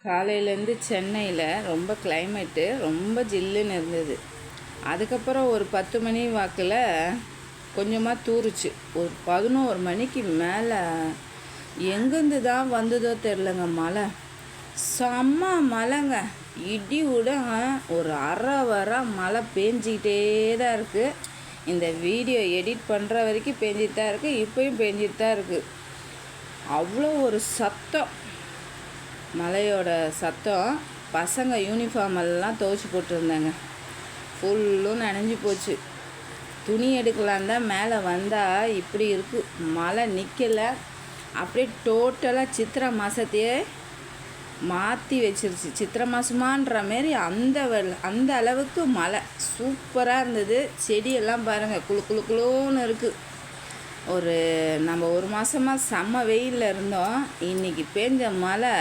காலையிலேருந்து சென்னையில் ரொம்ப கிளைமேட்டு ரொம்ப ஜில்லுன்னு இருந்தது. அதுக்கப்புறம் ஒரு 10 மணி வாக்கில் கொஞ்சமாக தூறுச்சு. ஒரு 11 மணிக்கு மேலே எங்கேருந்து தான் வந்ததோ தெரிலங்க மழை. செம்ம மழைங்க. இடி விட ஒரு அரை வர மழை பேஞ்சிக்கிட்டே தான் இருக்குது. இந்த வீடியோ எடிட் பண்ணுற வரைக்கும் பேஞ்சிட்டு தான் இருக்குது. இப்போயும் பேஞ்சிட்டு தான் இருக்குது. அவ்வளோ ஒரு சத்தம், மழையோட சத்தம். பசங்க யூனிஃபார்ம் எல்லாம் துவைச்சி போட்டிருந்தாங்க. ஃபுல்லும் நனைஞ்சி போச்சு. துணி எடுக்கலான் தான் மேலே வந்தால் இப்படி இருக்குது. மழை நிற்கலை. அப்படியே டோட்டலாக சித்திரை மாதத்தையே மாற்றி வச்சிருச்சு. சித்திரை மாதமான்ற மாரி அந்த அளவுக்கு மழை சூப்பராக இருந்தது. செடியெல்லாம் பாருங்கள் குளு குளு குளுன்னு இருக்குது. நம்ம ஒரு மாதமாக செம்ம வெயிலில் இருந்தோம். இன்றைக்கி பேஞ்ச மழை